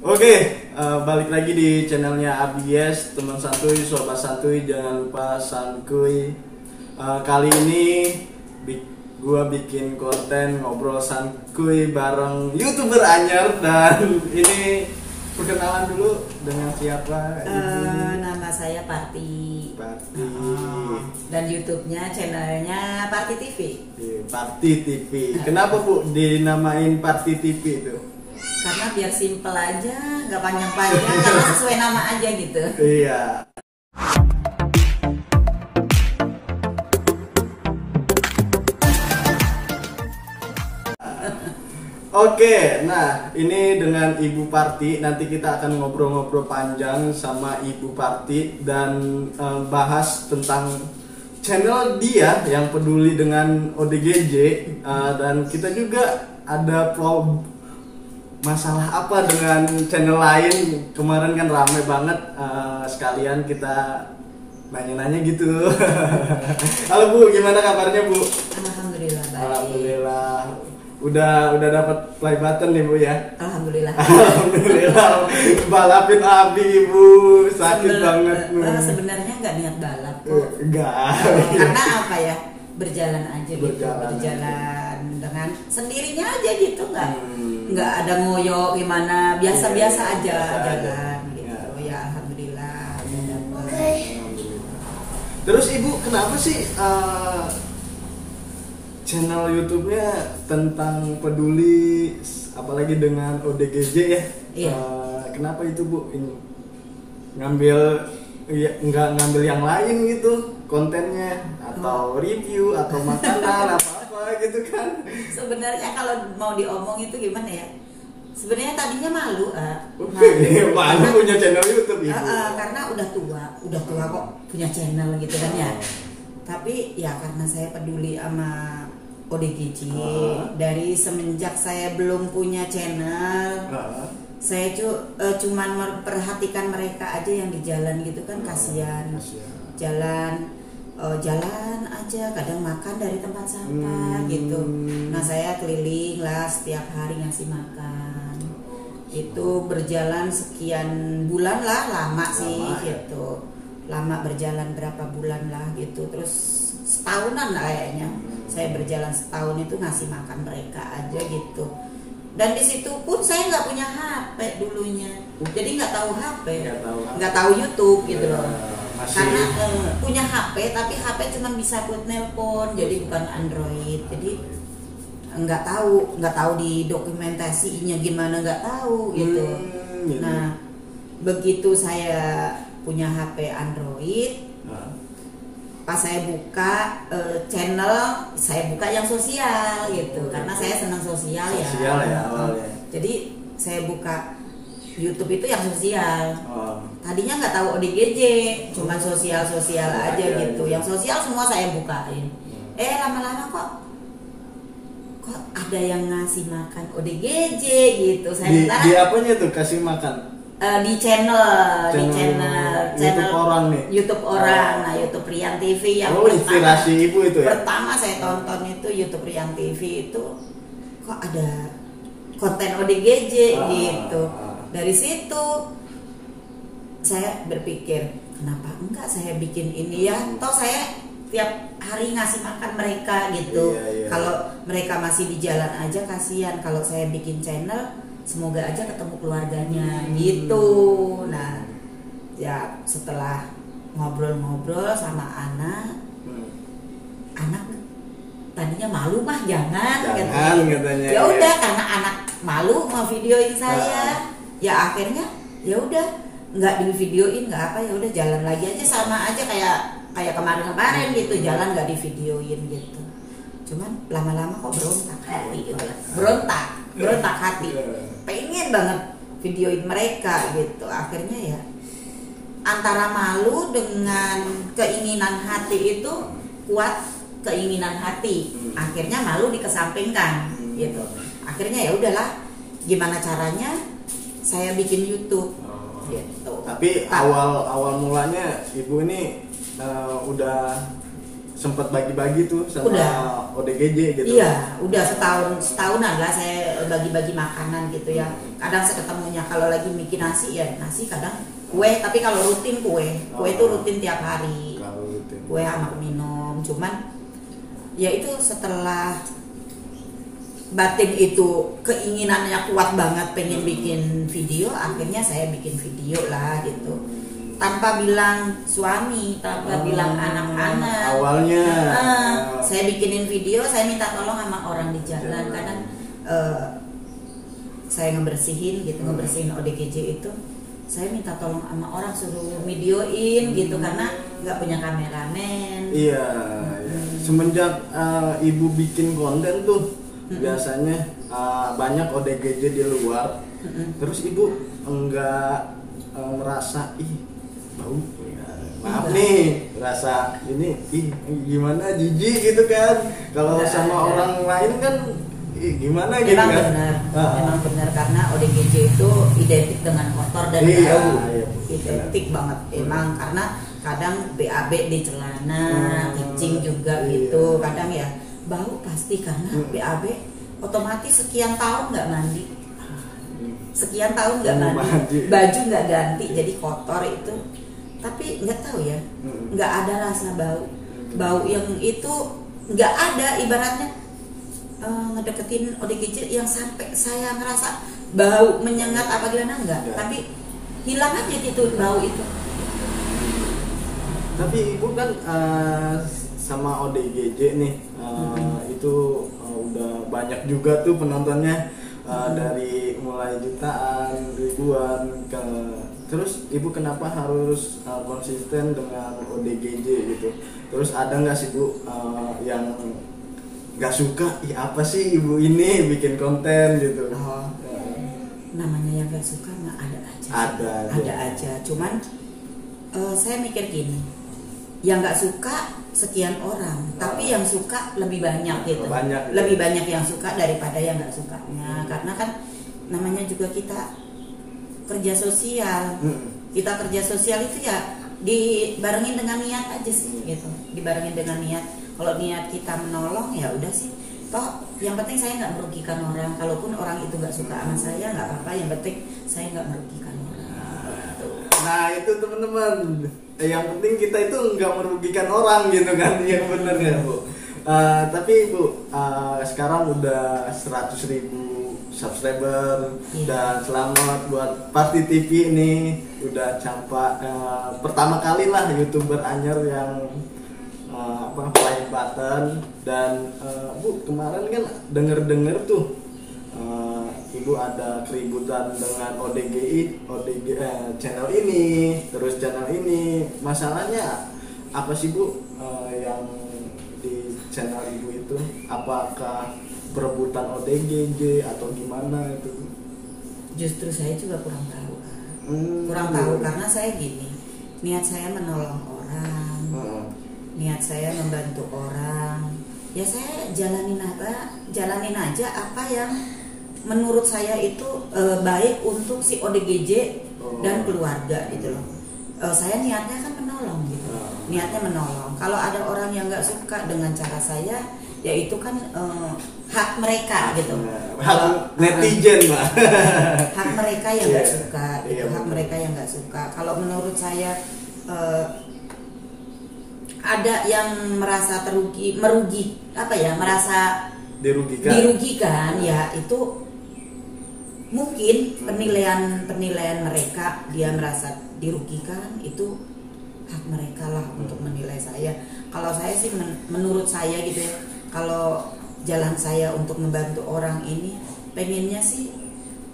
Oke, balik lagi di channelnya Abies, teman santuy, sobat santuy, jangan lupa santuy. Kali ini gua bikin konten ngobrol santuy bareng YouTuber anyar, dan ini perkenalan dulu dengan siapa? Nama saya Parti. Parti. Dan YouTube-nya channelnya Parti TV. Parti TV. Kenapa Bu dinamain Parti TV itu? Karena biar simple aja, nggak panjang-panjang, karena sesuai nama aja gitu. Iya. Oke, nah ini dengan Ibu Parti, nanti kita akan ngobrol-ngobrol panjang sama Ibu Parti dan bahas tentang channel dia yang peduli dengan ODGJ, dan kita juga ada masalah apa dengan channel lain. Kemarin kan rame banget, sekalian kita nanya-nanya gitu. Halo Bu, gimana kabarnya Bu? Alhamdulillah baik. Alhamdulillah. Udah dapat play button nih Bu ya. Alhamdulillah. Alhamdulillah. Balapin Abi Bu, sakit banget Bu. Sebenarnya nggak niat balap kok. Enggak. Karena apa ya? Berjalan aja gitu. Berjalan dengan sendirinya aja gitu, nggak ada ngoyo gimana, biasa-biasa aja jalan gitu. Ya alhamdulillah. Terus Ibu kenapa sih channel YouTube-nya tentang peduli, apalagi dengan ODGJ ya? Iya. Kenapa itu Bu? Ngambil nggak ngambil yang lain gitu kontennya, atau review atau makanan apa gitu kan? Sebenarnya kalau mau diomong itu gimana ya? Sebenarnya tadinya malu, malu punya channel YouTube Ibu. Karena udah tua kok punya channel gitu kan ya. Tapi ya karena saya peduli sama ODGJ, dari semenjak saya belum punya channel, saya cuman memperhatikan mereka aja yang di jalan gitu kan, kasihan. Jalan aja, kadang makan dari tempat sampah gitu. Nah saya keliling lah setiap hari ngasih makan. Itu berjalan sekian bulan lah, lama sih gitu. Lama berjalan berapa bulan lah gitu. Terus setahunan lah kayaknya. Saya berjalan setahun itu ngasih makan mereka aja gitu. Dan di situ pun saya nggak punya HP dulunya, jadi nggak tahu HP, nggak tahu YouTube gitu loh. Karena punya HP, tapi HP cuma bisa buat nelpon, jadi bukan Android. Jadi nggak tahu di dokumentasinya gimana, nggak tahu gitu. Nah begitu saya punya HP Android, pas saya buka channel, saya buka yang sosial gitu, karena saya senang sosial ya. Awalnya. Jadi saya buka YouTube itu yang sosial. Tadinya nggak tahu ODGJ, cuma sosial aja gitu. Yang sosial semua saya bukain. Lama-lama kok ada yang ngasih makan ODGJ gitu. Saya di apanya tuh kasih makan? Di channel YouTube orang nih. YouTube orang, nah YouTube Rian TV yang inspirasi Ibu itu ya. Pertama saya tonton itu YouTube Rian TV itu, kok ada konten ODGJ gitu. Dari situ saya berpikir, kenapa enggak saya bikin ini ya? Toh saya tiap hari ngasih makan mereka gitu. Iya. Kalau mereka masih di jalan aja kasihan. Kalau saya bikin channel, semoga aja ketemu keluarganya gitu. Nah, ya setelah ngobrol-ngobrol sama anak tadinya malu mah jangan katanya. Ya udah, karena anak malu mau videoin saya, ya akhirnya ya udah nggak divideoin, nggak apa, ya udah jalan lagi aja, sama aja kayak kemarin gitu, jalan nggak divideoin gitu. Cuman lama-lama kok berontak hati gitu. Berontak hati, pengen banget videoin mereka gitu. Akhirnya ya antara malu dengan keinginan hati itu kuat, keinginan hati, akhirnya malu dikesampingkan gitu. Akhirnya ya udahlah, gimana caranya saya bikin YouTube gitu. Tapi awal mulanya Ibu ini udah sempat bagi-bagi tuh sama Udah. ODGJ gitu. Iya, udah setahunan lah saya bagi-bagi makanan gitu ya. Kadang saya ketemunya kalau lagi bikin nasi ya nasi, kadang kue. Tapi kalau rutin kue itu rutin tiap hari. Kalau rutin. Kue sama minum. Cuman ya itu setelah batin itu keinginannya kuat banget pengen bikin video, akhirnya saya bikin video lah gitu. Tanpa bilang suami, tanpa bilang anak-anak. Awalnya Saya bikinin video, saya minta tolong sama orang di jalan. Kadang saya ngebersihin gitu, ngebersihin ODGJ itu. Saya minta tolong sama orang suruh videoin gitu karena nggak punya kameramen. Iya. Semenjak ibu bikin konten tuh biasanya banyak ODGJ di luar. Terus ibu enggak merasa bau, maaf nih, rasa ini gimana, jijik gitu kan? Kalau sama orang lain kan gimana gitu Memang kan? benar, memang benar karena ODGJ itu identik dengan kotor dan bau, identik banget. Emang karena kadang BAB di celana, kencing juga gitu, kadang ya bau pasti karena BAB otomatis sekian tahun nggak mandi. Sekian tahun nggak mandi, baju nggak ganti, jadi kotor itu. Tapi nggak tahu ya, nggak ada rasa bau yang itu nggak ada. Ibaratnya ngedeketin ODGJ yang sampai saya ngerasa bau menyengat apa gimana enggak, tapi hilang aja gitu bau itu. Tapi ibu kan sama ODGJ nih itu udah banyak juga tuh penontonnya. Dari mulai jutaan, ribuan terus ibu kenapa harus konsisten dengan ODGJ gitu? Terus ada nggak sih bu yang nggak suka? Apa sih ibu ini bikin konten gitu? Namanya yang nggak suka nggak ada aja. Ada aja. Cuman saya mikir gini, yang nggak suka sekian orang, tapi yang suka lebih banyak gitu. Lebih banyak yang suka daripada yang nggak sukanya. Karena kan namanya juga kita kerja sosial. Kita kerja sosial itu ya dibarengin dengan niat aja sih gitu. Dibarengin dengan niat. Kalau niat kita menolong ya udah sih. Toh yang penting saya nggak merugikan orang. Kalaupun orang itu nggak suka sama saya nggak apa-apa. Yang penting saya nggak merugikan orang. Nah itu teman-teman, yang penting kita itu nggak merugikan orang gitu kan, yang bener ya bu. Tapi bu, sekarang udah 100.000 subscriber dan selamat buat Party TV ini udah capai pertama kali lah YouTuber anyar yang play button. Dan bu kemarin kan denger tuh ibu ada keributan dengan channel ini, terus channel ini. Masalahnya apa sih bu yang di channel ibu itu? Apakah perebutan ODGJ atau gimana itu? Justru saya juga kurang tahu. Kurang tahu karena saya gini, niat saya menolong orang, niat saya membantu orang. Ya saya jalanin aja apa yang menurut saya itu baik untuk si ODGJ dan keluarga gitu loh. Saya niatnya kan menolong gitu. Niatnya menolong. Kalau ada orang yang nggak suka dengan cara saya, ya itu kan hak mereka gitu. Hak netizen lah. Hak mereka yang nggak suka, itu hak mereka yang nggak suka. Kalau menurut saya ada yang merasa merasa dirugikan, ya itu mungkin penilaian mereka, dia merasa dirugikan, itu hak mereka lah untuk menilai saya. Kalau saya sih menurut saya gitu ya, kalau jalan saya untuk membantu orang ini pengennya sih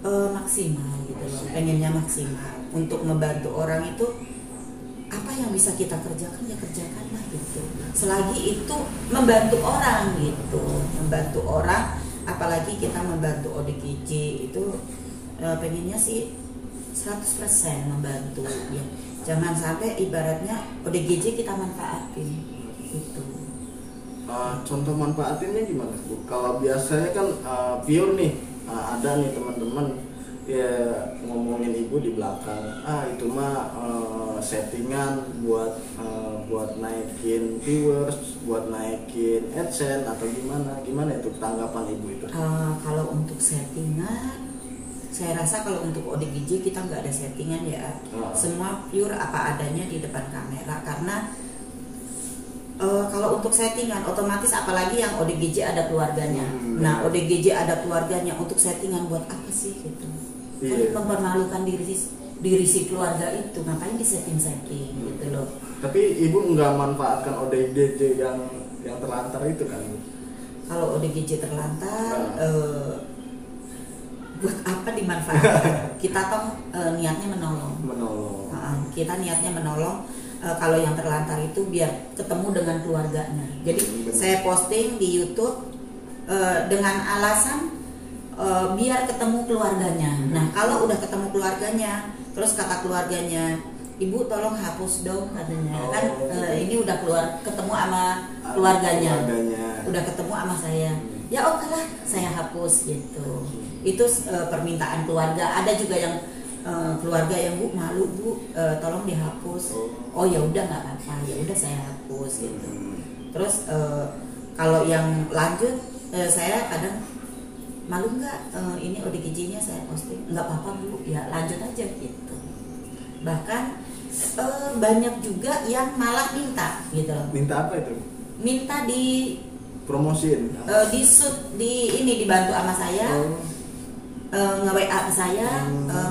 maksimal gitu loh, pengennya maksimal untuk membantu orang itu. Apa yang bisa kita kerjakan ya kerjakanlah gitu. Selagi itu membantu orang gitu, membantu orang, apalagi kita membantu ODGJ itu pengennya sih 100% membantu ya. Jangan sampai ibaratnya ODGJ kita manfaatin gitu. Contoh manfaatinnya gimana bu? Kalau biasanya kan pure nih, ada nih teman-teman ya ngomongin ibu di belakang, itu mah settingan buat naikin viewers, buat naikin AdSense atau gimana itu tanggapan ibu itu? Kalau untuk settingan, saya rasa kalau untuk ODGJ kita nggak ada settingan ya, semua pure apa adanya di depan kamera. Karena kalau untuk settingan otomatis, apalagi yang ODGJ ada keluarganya. Nah, ODGJ ada keluarganya, untuk settingan buat apa sih gitu? Kan mempermalukan diri si keluarga itu, ngapain di setting gitu loh. Tapi ibu nggak manfaatkan ODGJ yang terlantar itu kan? Kalau ODGJ terlantar, buat apa dimanfaatkan? Kita toh niatnya menolong. Kita niatnya menolong. Kalau yang terlantar itu biar ketemu dengan keluarganya. Jadi saya posting di YouTube dengan alasan biar ketemu keluarganya. Nah, kalau udah ketemu keluarganya, terus kata keluarganya, ibu tolong hapus dong katanya. Kan ini udah ketemu sama keluarganya. Udah ketemu sama saya. Ya oke lah, saya hapus gitu. Itu permintaan keluarga. Ada juga yang keluarga yang bu malu bu, tolong dihapus. Oh ya udah nggak apa-apa, ya udah saya hapus gitu. Terus kalau yang lanjut, saya kadang malu nggak, ini ODGJ-nya saya posting, nggak apa-apa bu, ya lanjut aja gitu. Bahkan banyak juga yang malah minta gitu loh. Minta apa itu? Minta di promosiin, di shoot, dibantu sama saya. Nge-WA ke saya,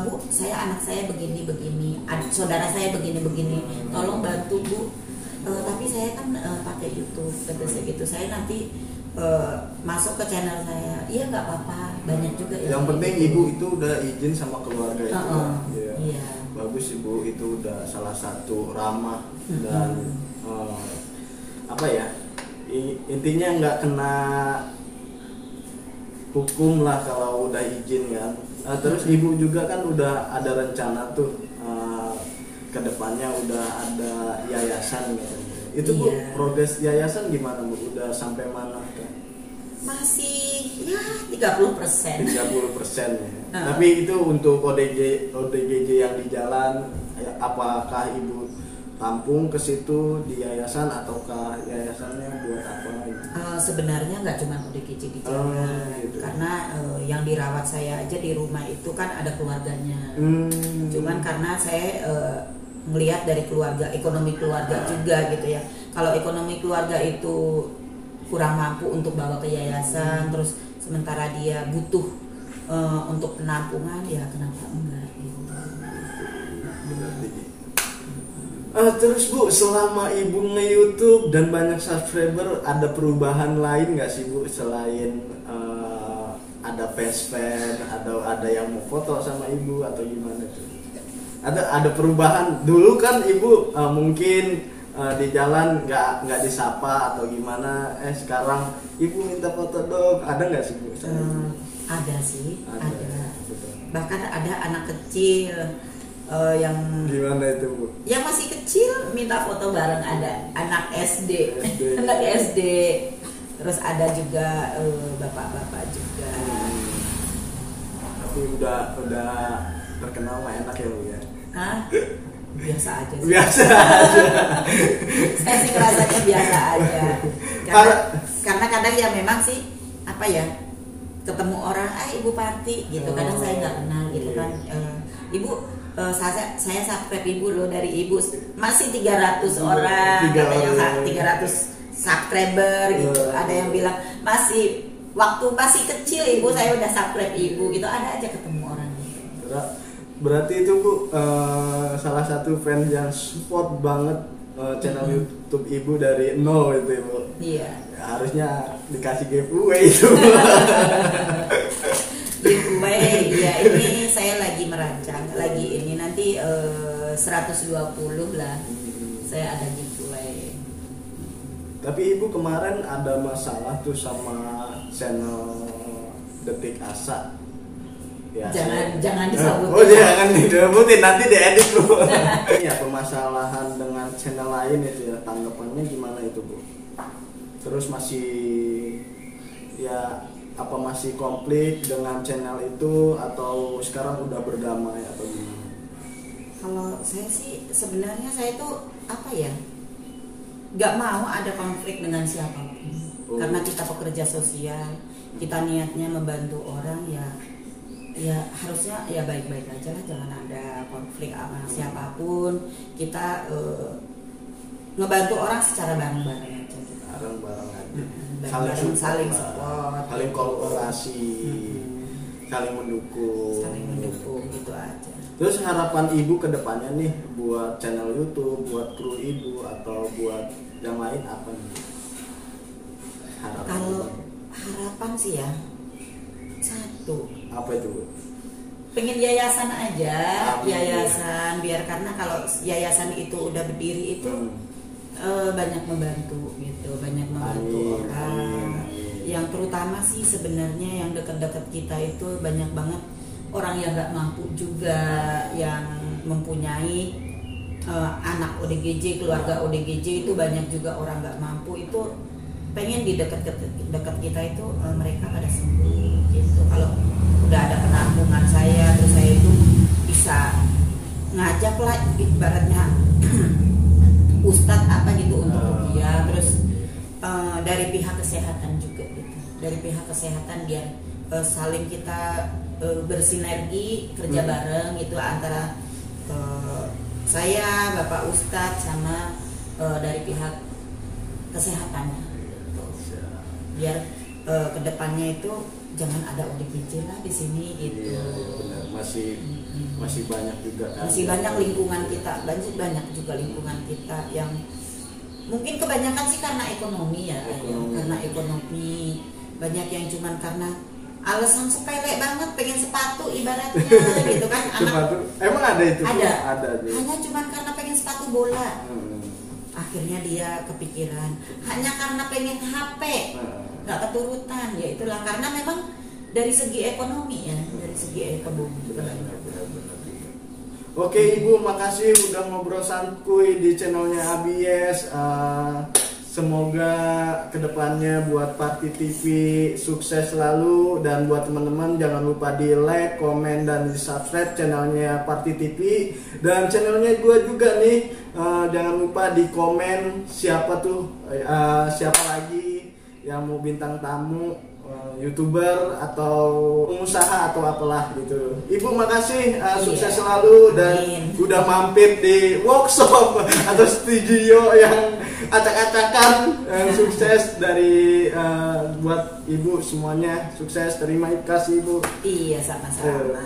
bu, anak saya begini, saudara saya begini, tolong bantu bu. Tapi saya kan pakai YouTube, kata saya gitu. Saya nanti masuk ke channel saya. Iya nggak apa-apa, banyak juga. Yang penting gitu. Ibu itu udah izin sama keluarga itu. Iya. Bagus, ibu itu udah salah satu ramah dan apa ya? Intinya nggak kena hukum lah kalau udah izin kan. Terus ibu juga kan udah ada rencana tuh kedepannya udah ada yayasan gitu. Itu bu, progres yayasan gimana bu? Udah sampai mana kan? Masih ya 30%. 30% ya. Tapi itu untuk ODGJ yang di jalan, apakah ibu tampung ke situ di yayasan ataukah yayasannya buat apa? Sebenarnya nggak cuma ODGJ di jalan, gitu. Karena yang dirawat saya aja di rumah itu kan ada keluarganya. Cuman karena saya melihat dari ekonomi keluarga juga gitu ya. Kalau ekonomi keluarga itu kurang mampu untuk bawa ke yayasan, terus sementara dia butuh untuk penampungan, ya kenapa enggak gitu. Terus bu, selama ibu nge-YouTube dan banyak subscriber, ada perubahan lain nggak sih bu selain ada fan atau ada yang mau foto sama ibu atau gimana tuh? Ada perubahan? Dulu kan ibu mungkin di jalan nggak disapa atau gimana, sekarang ibu minta foto dong, ada nggak sih bu? Ada sih, ada. Betul. Bahkan ada anak kecil yang gimana itu bu? Yang masih kecil minta foto bareng, ada anak SD. Anak SD. Terus ada juga bapak-bapak juga. Tapi udah terkenal mah enak ya bu ya? Hah? Biasa aja sih. Biasa aja. Saya sih ngerasanya biasa aja. Karena kadang ya memang sih apa ya, ketemu orang, ibu Parti gitu. Kadang saya nggak kenal gitu kan. Ibu, saya subscribe ibu loh, dari ibu masih 300 orang, katanya 300 subscriber gitu. Ada yang bilang waktu masih kecil ibu saya udah subscribe ibu gitu. Ada aja ketemu orang gitu. Berarti itu bu salah satu fans yang support banget channel YouTube ibu dari nol itu ibu. Iya. Ya, harusnya dikasih giveaway itu. Giveaway, ya ini saya lagi merancang, ini nanti 120 lah. Saya ada giveaway. Tapi ibu kemarin ada masalah tuh sama channel Detik Asa. Ya, jangan disebutin. Oh jangan disebutin, nanti diedit bu. Ya, permasalahan dengan channel lain itu ya, tanggapannya gimana itu bu? Terus masih konflik dengan channel itu atau sekarang udah berdamai atau gimana? saya sih sebenarnya saya tuh apa ya, nggak mau ada konflik dengan siapapun. Karena kita pekerja sosial, kita niatnya membantu orang ya harusnya ya baik-baik aja lah, jangan ada konflik sama siapapun. Kita ngebantu orang secara bareng-bareng aja gitu. Bareng-bareng aja. Saling support, saling kolaborasi, saling mendukung gitu aja. Terus harapan ibu ke depannya nih buat channel YouTube, buat kru ibu atau buat yang lain apa nih? Kalau harapan sih ya satu. Apa itu? Pengen yayasan aja, yayasan biar, karena kalau yayasan itu udah berdiri itu banyak membantu gitu, banyak membantu orang. Yang terutama sih sebenarnya yang dekat-dekat kita itu banyak banget orang yang nggak mampu juga, yang mempunyai anak ODGJ, keluarga ODGJ itu banyak juga orang nggak mampu. Itu pengen di dekat kita itu mereka pada sembuh gitu. Kalau udah ada penampungan saya, terus saya itu bisa ngajak lah ibaratnya ustadz apa gitu untuk ruqyah. Terus dari pihak kesehatan juga gitu, dari pihak kesehatan biar saling kita bersinergi kerja bareng gitu antara saya, Bapak Ustadz sama dari pihak kesehatannya gitu. Biar kedepannya itu jangan ada ODGJ lah di sini gitu. Iya, benar. Masih banyak juga kan. Masih banyak lingkungan kita, banyak juga lingkungan kita yang mungkin kebanyakan sih karena ekonomi ya. Karena ekonomi banyak yang cuman karena alasan sepele banget pengen sepatu ibaratnya gitu kan. Sepatu. Emang ada itu? Ada. Juga. Hanya cuman karena pengen sepatu bola. Akhirnya dia kepikiran. Hanya karena pengen HP. Nggak keturutan, ya itulah karena memang dari segi ekonomi ya, dari segi ekonomi. Oke Ibu, makasih udah ngobrol santuy di channelnya ABS. Semoga kedepannya buat Parti TV sukses selalu, dan buat teman-teman jangan lupa di like, komen, dan di subscribe channelnya Parti TV dan channelnya gue juga nih. Jangan lupa di komen siapa lagi yang mau bintang tamu, YouTuber atau pengusaha atau apalah gitu. Ibu makasih, sukses selalu, dan udah mampir di workshop atau studio yang acak-acakan. Sukses dari buat Ibu semuanya, sukses, terima kasih Ibu. Iya, sama-sama.